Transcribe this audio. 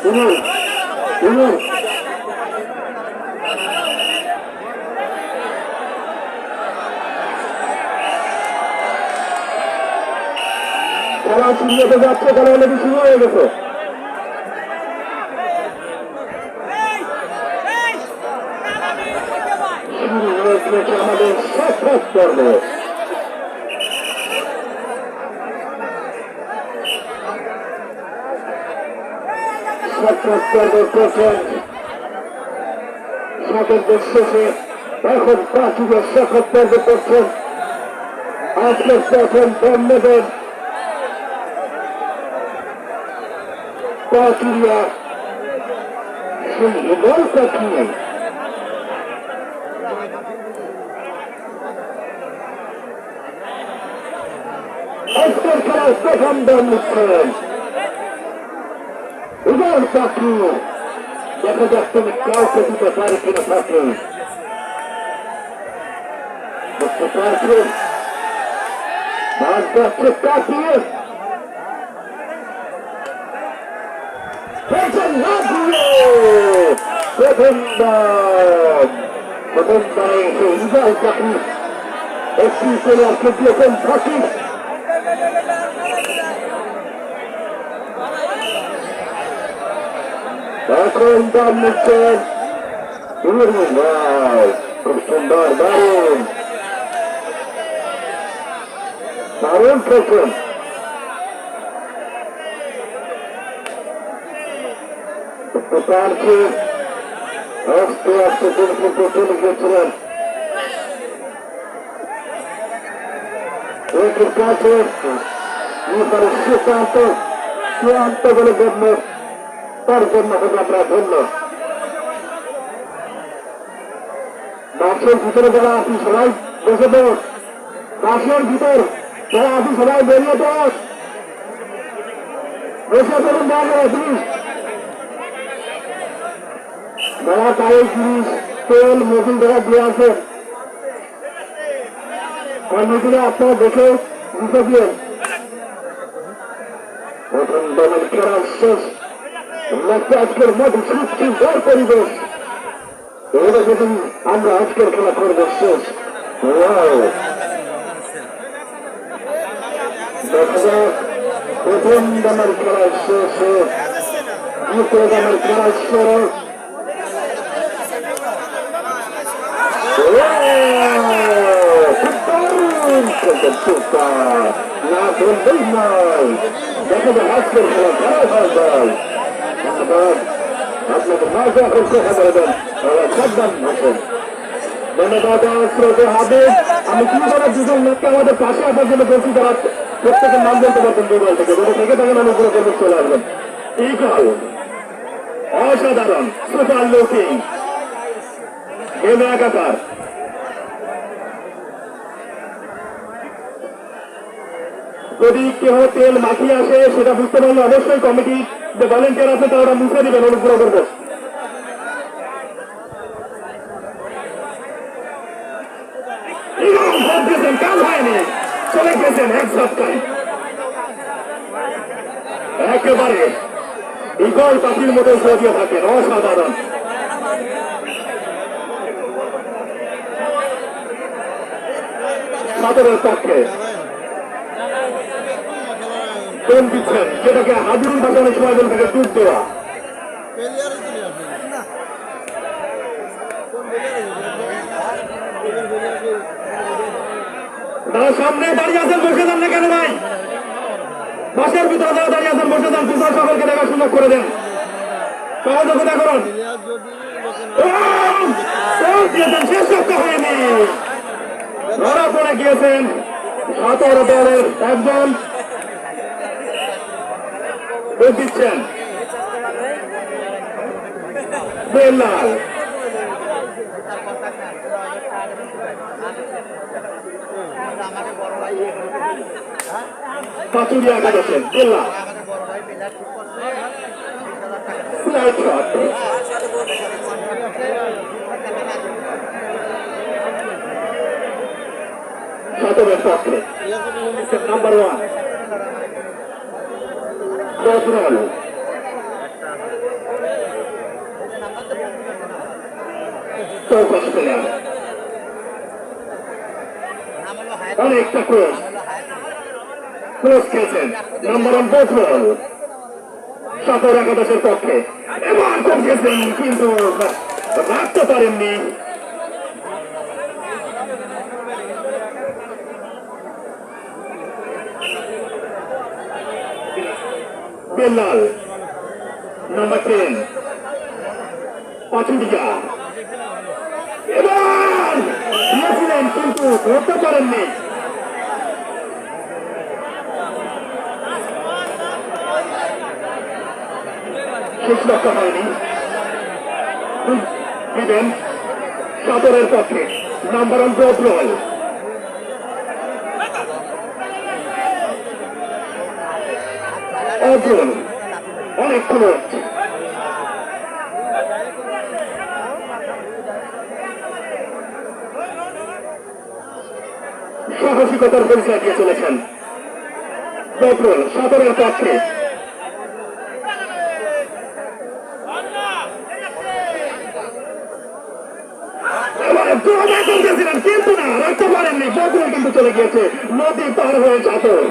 খেলা শুরু হতে যাচ্ছে, খেলা অলরেডি শুরু হয়ে গেছে। আমাদের শেষ পর্ব শেষে এখন প্রাচীনের শেখর পর্ব করছেন। আজকে দেখেন বন্যদের প্রাচীরা সেই বলটা নিয়ে আজকের খেলায় প্রথম দল নিচ্ছেন উদয় পাখি। দেখা যাক তুমি কাউকে দিতে পারে কিনা থাকে বুঝতে পারছেন। মাছ যাচ্ছে কাটিয়ে প্রথম দানে উদয় পাখি একটি করে আজকে দিয়েছেন ফাঁকি। এখন দাম নিচ্ছেন খুব সুন্দর দারুণ দারুণ খেলছেন। পারছি আস্তে আস্তে কিন্তু চলে গেছিলেন কাছে সিদ্ধান্ত চূড়ান্ত বলে জন্ম তার জন্য হবে আমরা ধন্য। বাসের ভিতরে যারা আছি সবাই বসে বস, বাসের ভিতর যারা আছি সবাই বেরিয়ে বস, বসে বলুন জিনিস যারা গায়ে জিনিস তেল মজুল যারা দিয়ে আসেন কর্মীগুলো আপনারা দেখে বুঝে দিয়ে প্রথম দলের খেলা শেষ আজকের মধ্যে সুন্দর পরিবেশ। এবার যদি আমরা আজকের খেলা করবো শেষ দেখা যাক প্রথম দলের খেলা শেষ দ্বিতীয় দলের খেলা শেষ। না বলবেই নয়, দেখা যাক আজকের খেলা খেলা হয়ে যায়। আপনাকে মজা করতে হবে সাবধান থাকেন। ধন্যবাদ শ্রোতে হাবিব। আমি কি করে দুজন লোককে আমাদের পাশে আসার জন্য বলছি যারা প্রত্যেকের নাম বলতে পারছেন দুর্বল থেকে যদি থেকে থাকেন অনুগ্রহ করে চলে আসবেন। ইগল অসাধারণ সুপার লুকিং গেমে একাকার। যদি কেউ তেল মাখিয়ে আসে সেটা বুঝতে পারলে অবশ্যই কমিটি যে ভলেন্টিয়ার আছে তারা মুছে দিবেন অনুগ্রহ করবো। কাল হয়নি চলে গেছেন এক সপ্তাহে একেবারে ইগল পাখির মতো সরিয়ে থাকেন অসাধারণ। সাদরের পক্ষে কোন দিচ্ছেন যেটাকে হাজুরুল ভাষানোর সময় বলে থাকে ডুব দেওয়া। তারা সামনে দাঁড়িয়ে আছেন বসে যান না কেন ভাই? বাসের ভিতরে যারা দাঁড়িয়ে আছেন বসে যান, পিছনে সকলকে দেখার সুযোগ করে দেন। সহযোগিতা করুন। শেষ করতে হয়নি, ধরা পড়ে গিয়েছেন 17 দলের একজন দিচ্ছেন বেল্লাল। পাতুরিয়া কাটাচ্ছেন বেল্লাল। সাতরের পক্ষে নাম্বার 1 বদরুল চৌকস প্লেয়ার অনেকটা ক্রস খেলছেন নাম্বার ওয়ান বদরুল সাপের একাদশের পক্ষে এবার কমছেন কিন্তু রাখতে পারেননি বেলাল নাম্বার 10 পাচুরিয়া এবার দিয়েছিলেন কিন্তু ধরতে পারেননি শেষ লক্ষ্য হয়নি দিবেন সাদরের পক্ষে নাম্বার ওয়ান বদরুল অর্জুন অনেক ক্লোজ সাহসিকতার পরিচয় দিয়ে চলেছেন বদরুল সাদরের পক্ষে কিন্তু না রাখতে পারেননি বদরুল কিন্তু চলে গিয়েছে নদী পার হয়ে সাদর